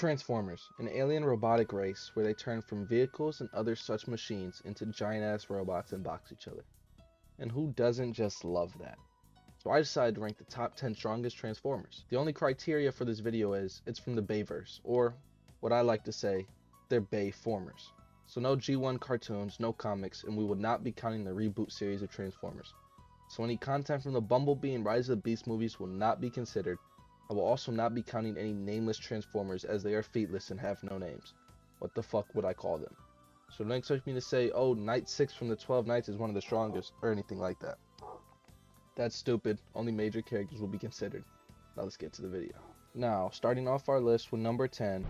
Transformers, an alien robotic race where they turn from vehicles and other such machines into giant-ass robots and box each other. And who doesn't just love that? So I decided to rank the top 10 strongest Transformers. The only criteria for this video is it's from the Bayverse, or what I like to say, they're Bayformers. So no G1 cartoons, no comics, and we will not be counting the reboot series of Transformers. So any content from the Bumblebee and Rise of the Beast movies will not be considered. I will also not be counting any nameless Transformers as they are feetless and have no names. What the fuck would I call them? So don't expect me to say, oh, Knight 6 from the 12 Knights is one of the strongest, or anything like that. That's stupid. Only major characters will be considered. Now let's get to the video. Now, starting off our list with number 10.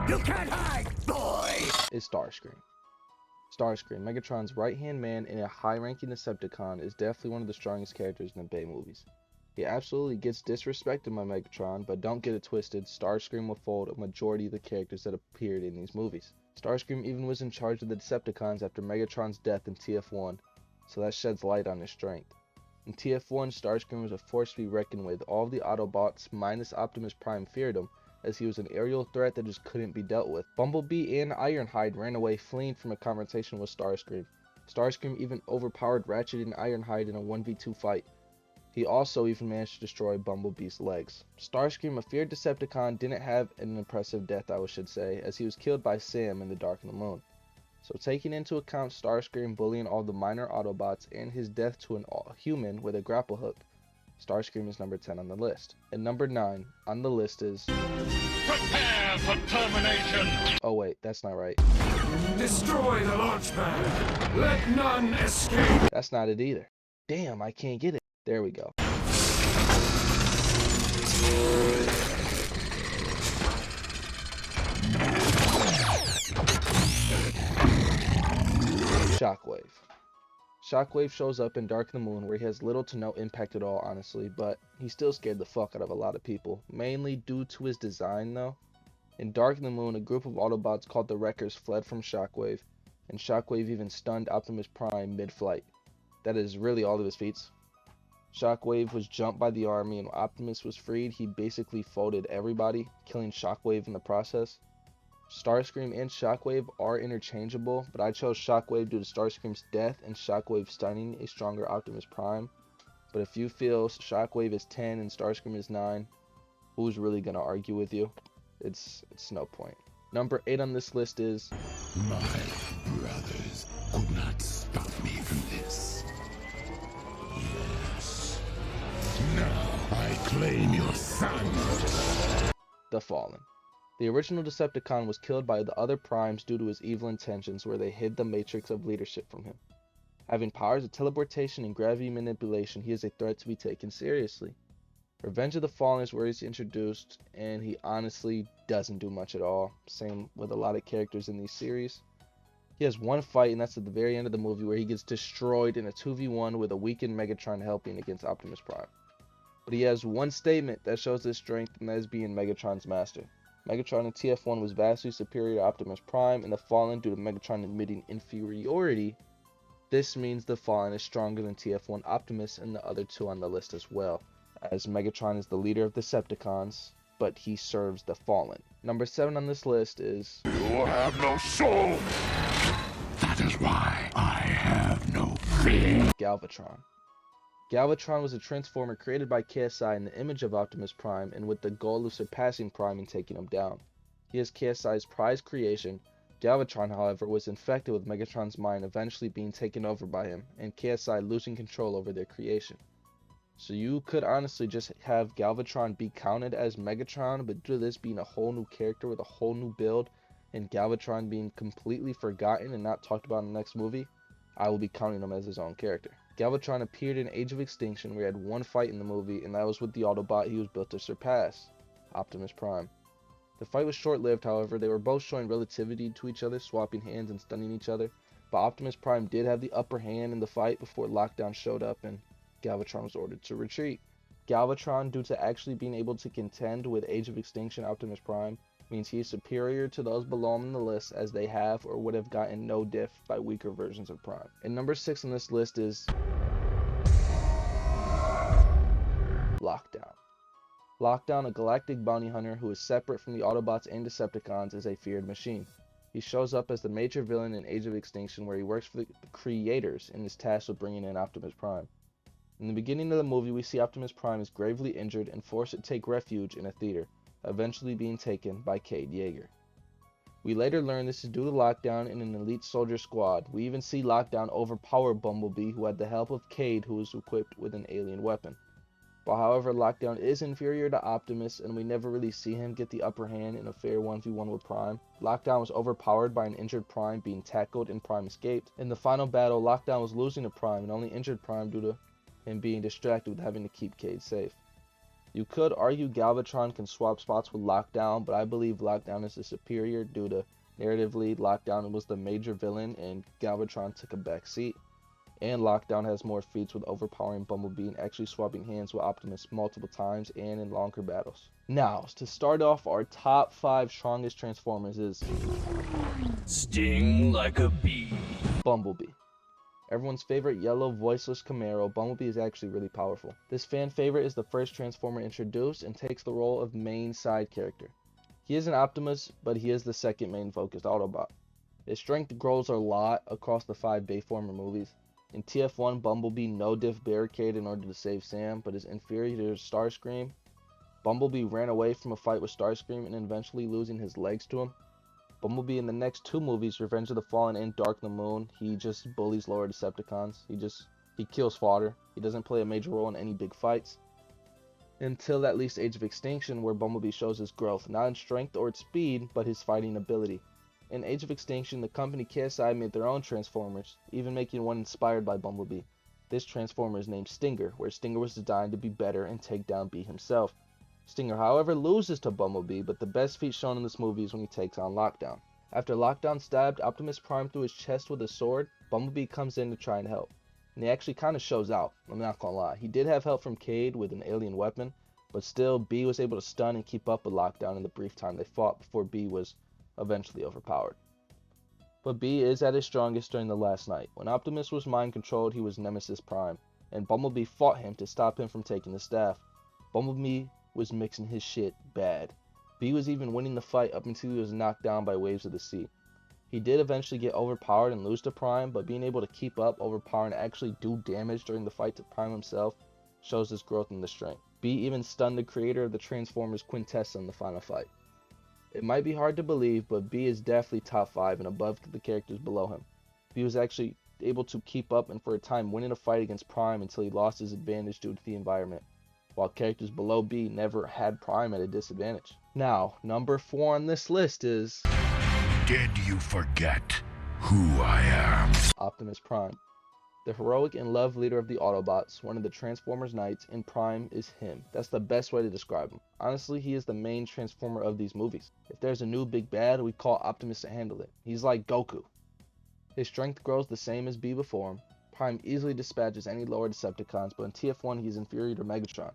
You can't hide, boy! Is Starscream. Starscream, Megatron's right-hand man and a high-ranking Decepticon, is definitely one of the strongest characters in the Bay movies. He absolutely gets disrespected by Megatron, but don't get it twisted, Starscream will fold a majority of the characters that appeared in these movies. Starscream even was in charge of the Decepticons after Megatron's death in TF1, so that sheds light on his strength. In TF1, Starscream was a force to be reckoned with. All of the Autobots, minus Optimus Prime, feared him, as he was an aerial threat that just couldn't be dealt with. Bumblebee and Ironhide ran away, fleeing from a confrontation with Starscream. Starscream even overpowered Ratchet and Ironhide in a 1v2 fight. He also even managed to destroy Bumblebee's legs. Starscream, a feared Decepticon, didn't have an impressive death, I should say, as he was killed by Sam in The Dark of the Moon. So taking into account Starscream bullying all the minor Autobots and his death to a human with a grapple hook, Starscream is number 10 on the list. And number 9 on the list is... Prepare for termination! Oh wait, that's not right. Destroy the launch pad! Let none escape! That's not it either. Damn, I can't get it. There we go. Shockwave. Shockwave shows up in Dark of the Moon, where he has little to no impact at all, honestly, but he still scared the fuck out of a lot of people, mainly due to his design though. In Dark of the Moon, a group of Autobots called the Wreckers fled from Shockwave, and Shockwave even stunned Optimus Prime mid-flight. That is really all of his feats. Shockwave was jumped by the army, and when Optimus was freed, he basically folded everybody, killing Shockwave in the process. Starscream and Shockwave are interchangeable, but I chose Shockwave due to Starscream's death and Shockwave stunning a stronger Optimus Prime. But if you feel Shockwave is 10 and Starscream is 9, who's really gonna argue with you? It's no point. Number 8 on this list is... My brothers could not stop me from this. Yes. Now I claim your son. The Fallen. The original Decepticon was killed by the other Primes due to his evil intentions, where they hid the matrix of leadership from him. Having powers of teleportation and gravity manipulation, he is a threat to be taken seriously. Revenge of the Fallen is where he's introduced, and he honestly doesn't do much at all. Same with a lot of characters in these series. He has one fight, and that's at the very end of the movie, where he gets destroyed in a 2v1 with a weakened Megatron helping against Optimus Prime. But he has one statement that shows his strength, and that is being Megatron's master. Megatron in TF1 was vastly superior to Optimus Prime, and the Fallen due to Megatron admitting inferiority. This means the Fallen is stronger than TF1 Optimus and the other two on the list as well, as Megatron is the leader of the Decepticons, but he serves the Fallen. Number 7 on this list is... You have no soul! That is why I have no fear. Galvatron. Galvatron was a transformer created by KSI in the image of Optimus Prime and with the goal of surpassing Prime and taking him down. He is KSI's prized creation. Galvatron, however, was infected with Megatron's mind, eventually being taken over by him, and KSI losing control over their creation. So you could honestly just have Galvatron be counted as Megatron, but due to this being a whole new character with a whole new build, and Galvatron being completely forgotten and not talked about in the next movie, I will be counting him as his own character. Galvatron appeared in Age of Extinction, where he had one fight in the movie, and that was with the Autobot he was built to surpass, Optimus Prime. The fight was short-lived, however. They were both showing relativity to each other, swapping hands and stunning each other, but Optimus Prime did have the upper hand in the fight before Lockdown showed up and Galvatron was ordered to retreat. Galvatron, due to actually being able to contend with Age of Extinction Optimus Prime, means he is superior to those below him in the list, as they have or would have gotten no diff by weaker versions of Prime. And number 6 on this list is... Lockdown. Lockdown, a galactic bounty hunter who is separate from the Autobots and Decepticons, is a feared machine. He shows up as the major villain in Age of Extinction, where he works for the creators and is tasked with bringing in Optimus Prime. In the beginning of the movie, we see Optimus Prime is gravely injured and forced to take refuge in a theater, eventually being taken by Cade Yeager. We later learn this is due to Lockdown and an elite soldier squad. We even see Lockdown overpower Bumblebee, who had the help of Cade, who was equipped with an alien weapon. But however, Lockdown is inferior to Optimus, and we never really see him get the upper hand in a fair 1v1 with Prime. Lockdown was overpowered by an injured Prime being tackled, and Prime escaped. In the final battle, Lockdown was losing to Prime and only injured Prime due to him being distracted with having to keep Cade safe. You could argue Galvatron can swap spots with Lockdown, but I believe Lockdown is the superior due to narratively Lockdown was the major villain and Galvatron took a back seat. And Lockdown has more feats with overpowering Bumblebee and actually swapping hands with Optimus multiple times and in longer battles. Now, to start off, our top 5 strongest Transformers is Sting like a bee. Bumblebee. Everyone's favorite yellow voiceless Camaro, Bumblebee is actually really powerful. This fan favorite is the first Transformer introduced and takes the role of main side character. He is an Optimus, but he is the second main focused Autobot. His strength grows a lot across the 5 Bayformer movies. In TF1, Bumblebee no-diff barricade in order to save Sam, but is inferior to Starscream. Bumblebee ran away from a fight with Starscream and eventually losing his legs to him. Bumblebee in the next 2 movies, Revenge of the Fallen and Dark of the Moon, he just bullies lower Decepticons. He kills fodder. He doesn't play a major role in any big fights. Until at least Age of Extinction, where Bumblebee shows his growth, not in strength or its speed, but his fighting ability. In Age of Extinction, the company KSI made their own Transformers, even making one inspired by Bumblebee. This Transformer is named Stinger, where Stinger was designed to be better and take down Bee himself. Stinger, however, loses to Bumblebee, but the best feat shown in this movie is when he takes on Lockdown. After Lockdown stabbed Optimus Prime through his chest with a sword, Bumblebee comes in to try and help. And he actually kind of shows out, I'm not gonna lie. He did have help from Cade with an alien weapon, but still, Bee was able to stun and keep up with Lockdown in the brief time they fought before Bee was eventually overpowered. But Bee is at his strongest during the last night. When Optimus was mind controlled, he was Nemesis Prime, and Bumblebee fought him to stop him from taking the staff. Bumblebee was mixing his shit bad. Bee was even winning the fight up until he was knocked down by waves of the sea. He did eventually get overpowered and lose to Prime, but being able to keep up, overpower, and actually do damage during the fight to Prime himself shows his growth in the strength. Bee even stunned the creator of the Transformers, Quintessa, in the final fight. It might be hard to believe, but Bee is definitely top 5 and above the characters below him. Bee was actually able to keep up and for a time winning a fight against Prime until he lost his advantage due to the environment, while characters below Bee never had Prime at a disadvantage. Now, number 4 on this list is... Did you forget who I am? Optimus Prime. The heroic and loved leader of the Autobots, one of the Transformers Knights, and Prime is him. That's the best way to describe him. Honestly, he is the main Transformer of these movies. If there's a new big bad, we call Optimus to handle it. He's like Goku. His strength grows the same as Bee before him. Prime easily dispatches any lower Decepticons, but in TF1 he's inferior to Megatron,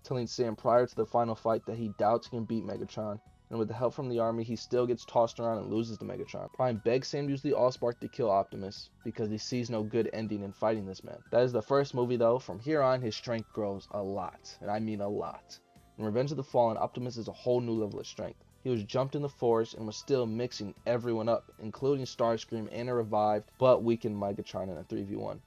telling Sam prior to the final fight that he doubts he can beat Megatron, and with the help from the army, he still gets tossed around and loses to Megatron. Prime begs Sam to use the Allspark to kill Optimus, because he sees no good ending in fighting this man. That is the first movie though. From here on, his strength grows a lot, and I mean a lot. In Revenge of the Fallen, Optimus is a whole new level of strength. He was jumped in the force and was still mixing everyone up, including Starscream and a revived, but weakened Megatron in a 3v1.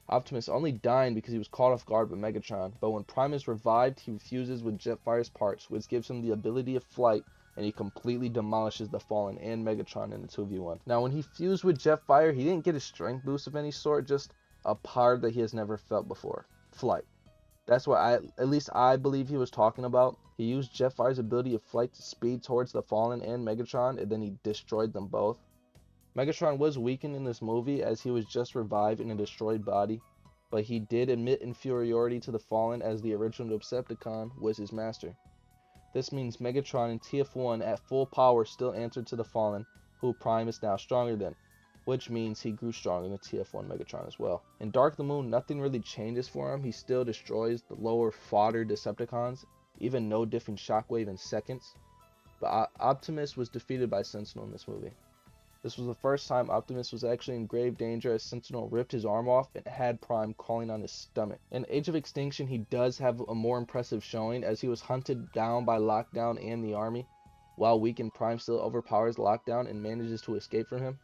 Optimus only dying because he was caught off guard by Megatron, but when Prime is revived, he fuses with Jetfire's parts, which gives him the ability of flight, and he completely demolishes the Fallen and Megatron in the 2v1. Now, when he fused with Jetfire, he didn't get a strength boost of any sort, just a power that he has never felt before. Flight. That's what at least I believe he was talking about. He used Jetfire's ability of flight to speed towards the Fallen and Megatron, and then he destroyed them both. Megatron was weakened in this movie as he was just revived in a destroyed body, but he did admit inferiority to the Fallen as the original Decepticon was his master. This means Megatron in TF1 at full power still answered to the Fallen, who Prime is now stronger than, which means he grew stronger than TF1 Megatron as well. In Dark of the Moon, nothing really changes for him. He still destroys the lower fodder Decepticons, even no different Shockwave in seconds. But Optimus was defeated by Sentinel in this movie. This was the first time Optimus was actually in grave danger as Sentinel ripped his arm off and had Prime crawling on his stomach. In Age of Extinction, he does have a more impressive showing as he was hunted down by Lockdown and the army, while weakened Prime still overpowers Lockdown and manages to escape from him.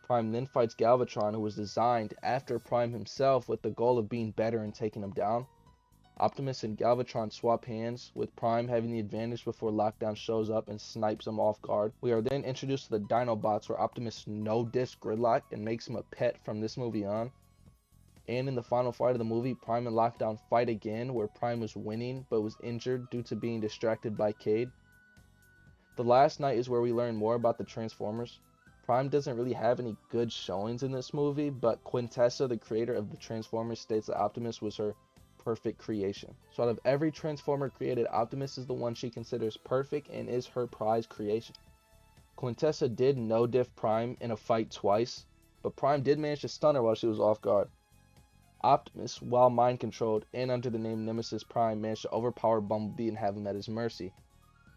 Prime then fights Galvatron, who was designed after Prime himself with the goal of being better and taking him down. Optimus and Galvatron swap hands, with Prime having the advantage before Lockdown shows up and snipes him off guard. We are then introduced to the Dinobots, where Optimus no-disc Gridlock and makes him a pet from this movie on. And in the final fight of the movie, Prime and Lockdown fight again, where Prime was winning but was injured due to being distracted by Cade. The last night is where we learn more about the Transformers. Prime doesn't really have any good showings in this movie, but Quintessa, the creator of the Transformers, states that Optimus was her perfect creation. So out of every Transformer created, Optimus is the one she considers perfect and is her prize creation. Quintessa did no-diff Prime in a fight twice, but Prime did manage to stun her while she was off guard. Optimus, while mind-controlled and under the name Nemesis Prime, managed to overpower Bumblebee and have him at his mercy.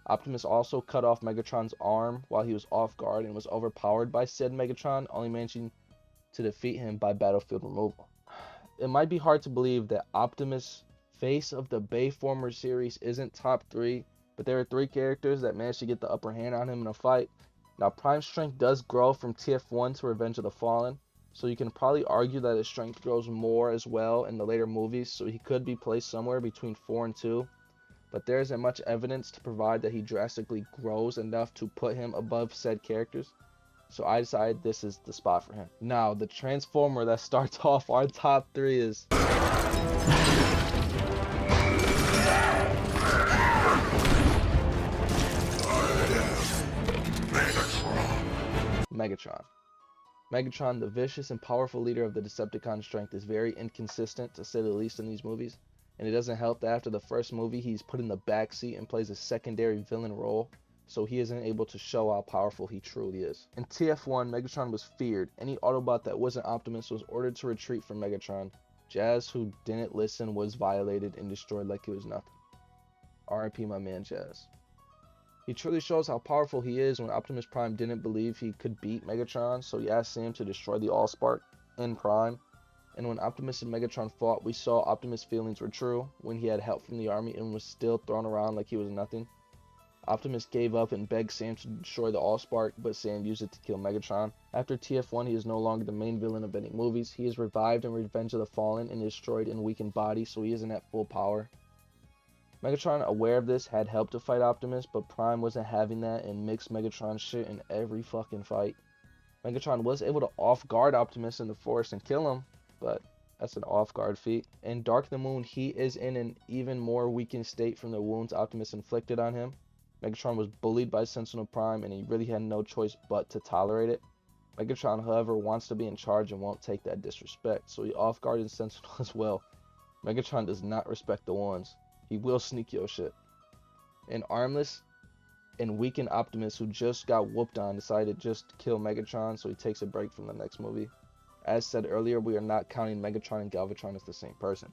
Optimus also cut off Megatron's arm while he was off guard and was overpowered by said Megatron, only managing to defeat him by battlefield removal. It might be hard to believe that Optimus, face of the Bayformers series, isn't top 3, but there are 3 characters that managed to get the upper hand on him in a fight. Now, Prime's strength does grow from TF1 to Revenge of the Fallen, so you can probably argue that his strength grows more as well in the later movies, so he could be placed somewhere between 4 and 2. But there isn't much evidence to provide that he drastically grows enough to put him above said characters. So I decided this is the spot for him. Now, the Transformer that starts off our top 3 is Megatron. Megatron, the vicious and powerful leader of the Decepticon strength, is very inconsistent, to say the least, in these movies. And it doesn't help that after the first movie, he's put in the backseat and plays a secondary villain role, so he isn't able to show how powerful he truly is. In TF1, Megatron was feared. Any Autobot that wasn't Optimus was ordered to retreat from Megatron. Jazz, who didn't listen, was violated and destroyed like it was nothing. R.I.P. my man Jazz. He truly shows how powerful he is when Optimus Prime didn't believe he could beat Megatron, so he asked Sam to destroy the Allspark in Prime. And when Optimus and Megatron fought, we saw Optimus' feelings were true when he had help from the army and was still thrown around like he was nothing. Optimus gave up and begged Sam to destroy the Allspark, but Sam used it to kill Megatron. After TF1, he is no longer the main villain of any movies. He is revived in Revenge of the Fallen and destroyed in weakened body, so he isn't at full power. Megatron, aware of this, had help to fight Optimus, but Prime wasn't having that and mixed Megatron's shit in every fucking fight. Megatron was able to off-guard Optimus in the forest and kill him, but that's an off-guard feat. In Dark of the Moon, he is in an even more weakened state from the wounds Optimus inflicted on him. Megatron was bullied by Sentinel Prime, and he really had no choice but to tolerate it. Megatron, however, wants to be in charge and won't take that disrespect, so he off-guarded Sentinel as well. Megatron does not respect the ones. He will sneak your shit. And Armless and weakened Optimus, who just got whooped on, decided just to kill Megatron, so he takes a break from the next movie. As said earlier, we are not counting Megatron and Galvatron as the same person.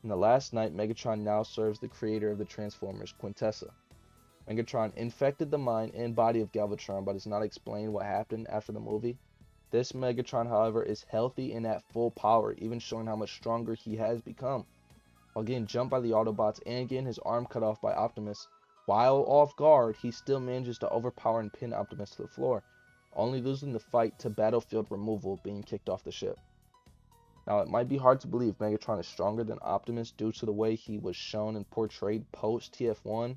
In the last night, Megatron now serves the creator of the Transformers, Quintessa. Megatron infected the mind and body of Galvatron, but does not explain what happened after the movie. This Megatron, however, is healthy and at full power, even showing how much stronger he has become. While getting jumped by the Autobots and getting his arm cut off by Optimus, while off guard, he still manages to overpower and pin Optimus to the floor, only losing the fight to battlefield removal, being kicked off the ship. Now, it might be hard to believe Megatron is stronger than Optimus due to the way he was shown and portrayed post-TF1,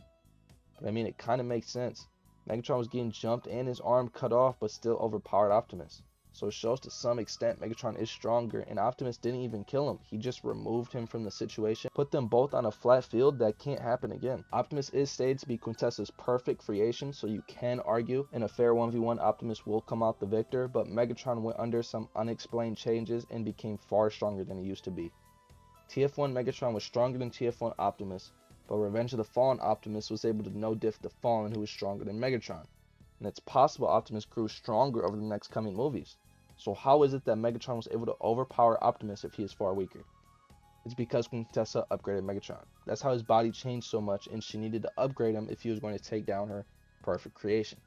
but I mean, it kind of makes sense. Megatron was getting jumped and his arm cut off, but still overpowered Optimus. So it shows to some extent Megatron is stronger, and Optimus didn't even kill him. He just removed him from the situation, put them both on a flat field that can't happen again. Optimus is stated to be Quintessa's perfect creation, so you can argue in a fair 1v1 Optimus will come out the victor, but Megatron went under some unexplained changes and became far stronger than he used to be. TF1 Megatron was stronger than TF1 Optimus, but Revenge of the Fallen Optimus was able to no-diff the Fallen, who was stronger than Megatron. And it's possible Optimus grew stronger over the next coming movies. So how is it that Megatron was able to overpower Optimus if he is far weaker? It's because Quintessa upgraded Megatron. That's how his body changed so much, and she needed to upgrade him if he was going to take down her perfect creation.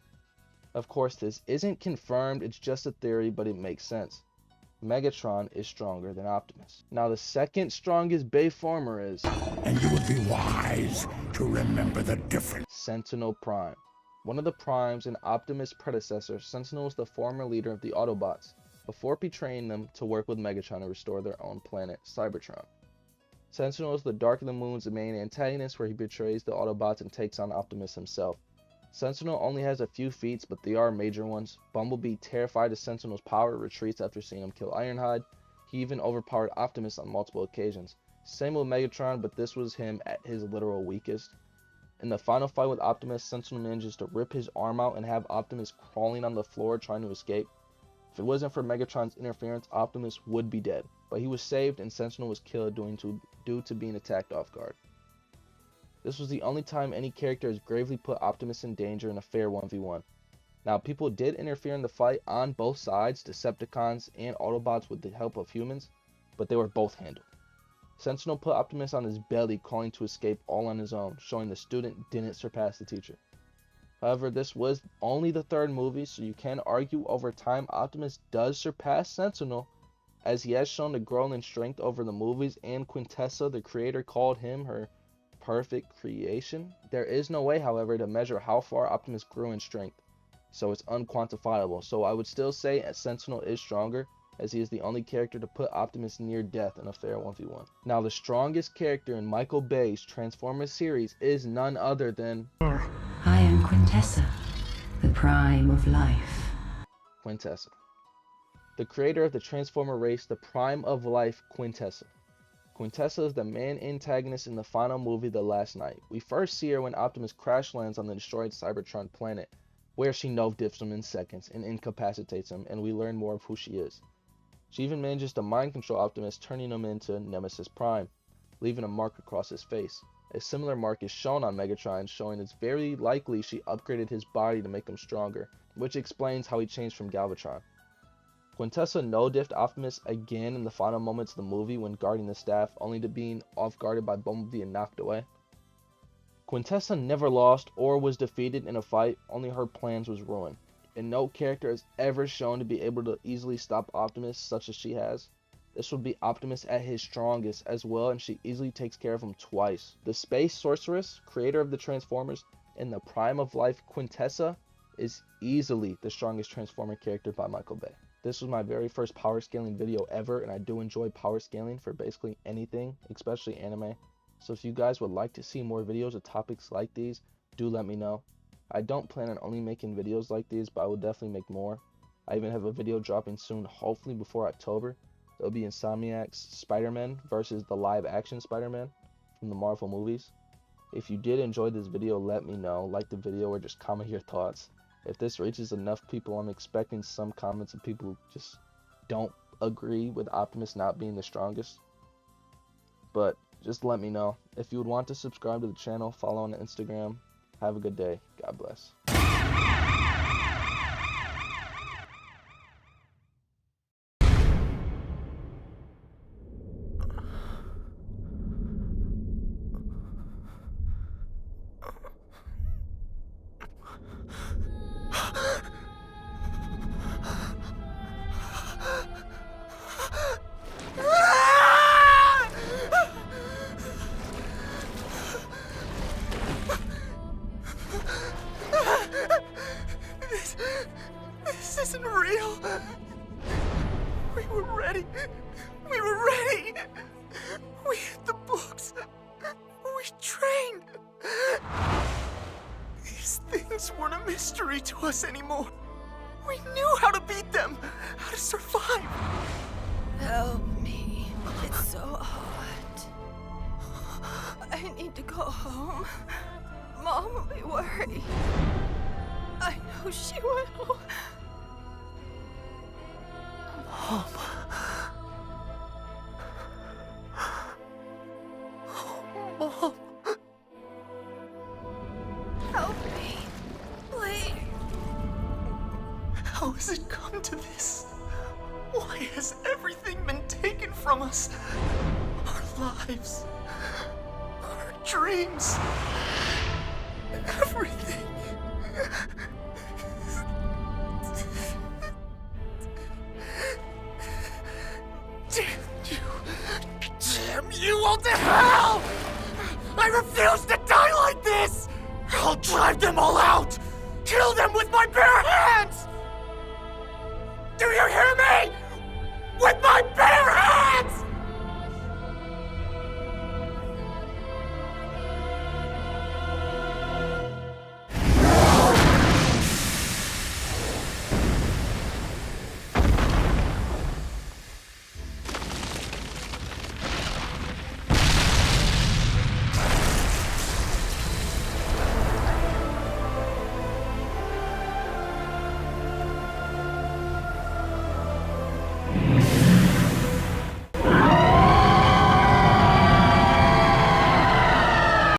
Of course, this isn't confirmed, it's just a theory, but it makes sense. Megatron is stronger than Optimus. Now, the second strongest Bayformer is... And you would be wise to remember the difference. Sentinel Prime. One of the Primes and Optimus' predecessor, Sentinel was the former leader of the Autobots, before betraying them to work with Megatron to restore their own planet, Cybertron. Sentinel is the Dark of the Moon's main antagonist, where he betrays the Autobots and takes on Optimus himself. Sentinel only has a few feats, but they are major ones. Bumblebee, terrified of Sentinel's power, retreats after seeing him kill Ironhide. He even overpowered Optimus on multiple occasions. Same with Megatron, but this was him at his literal weakest. In the final fight with Optimus, Sentinel manages to rip his arm out and have Optimus crawling on the floor trying to escape. If it wasn't for Megatron's interference, Optimus would be dead, but he was saved and Sentinel was killed due to being attacked off guard. This was the only time any character has gravely put Optimus in danger in a fair 1v1. Now, people did interfere in the fight on both sides, Decepticons and Autobots with the help of humans, but they were both handled. Sentinel put Optimus on his belly, crawling to escape all on his own, showing the student didn't surpass the teacher. However, this was only the third movie, so you can argue over time Optimus does surpass Sentinel, as he has shown to grow in strength over the movies, and Quintessa, the creator, called him her perfect creation. There is no way, however, to measure how far Optimus grew in strength, so it's unquantifiable. So I would still say Sentinel is stronger, as he is the only character to put Optimus near death in a fair 1v1. Now, the strongest character in Michael Bay's Transformers series is none other than... I am Quintessa, the Prime of Life. Quintessa. The creator of the Transformer race, the Prime of Life, Quintessa. Quintessa is the main antagonist in the final movie, The Last Knight. We first see her when Optimus crash lands on the destroyed Cybertron planet, where she no-dips him in seconds and incapacitates him, and we learn more of who she is. She even manages to mind control Optimus, turning him into Nemesis Prime, leaving a mark across his face. A similar mark is shown on Megatron, showing it's very likely she upgraded his body to make him stronger, which explains how he changed from Galvatron. Quintessa no-diffed Optimus again in the final moments of the movie when guarding the staff, only to being off-guarded by Bumblebee and knocked away. Quintessa never lost or was defeated in a fight, only her plans was ruined, and no character is ever shown to be able to easily stop Optimus such as she has. This would be Optimus at his strongest as well, and she easily takes care of him twice. The Space Sorceress, creator of the Transformers, and the Prime of Life, Quintessa, is easily the strongest Transformer character by Michael Bay. This was my very first power scaling video ever, and I do enjoy power scaling for basically anything, especially anime. So if you guys would like to see more videos of topics like these, do let me know. I don't plan on only making videos like these, but I will definitely make more. I even have a video dropping soon, hopefully before October. It'll be Insomniac's Spider-Man versus the live-action Spider-Man from the Marvel movies. If you did enjoy this video, let me know. Like the video or just comment your thoughts. If this reaches enough people, I'm expecting some comments of people who just don't agree with Optimus not being the strongest. But just let me know. If you would want to subscribe to the channel, follow on Instagram. Have a good day. God bless. This isn't real. We were ready. We were ready. We hit the books. We trained. These things weren't a mystery to us anymore. We knew how to beat them, how to survive. Help me. It's so hot. I need to go home. Mom will be worried. I know she will. Mom. Mom. Help me. Please. How has it come to this? Why has everything been taken from us? Our lives. Our dreams. Everything. all to hell! I refuse to die like this! I'll drive them all out! Kill them with my bare hands! Do you hear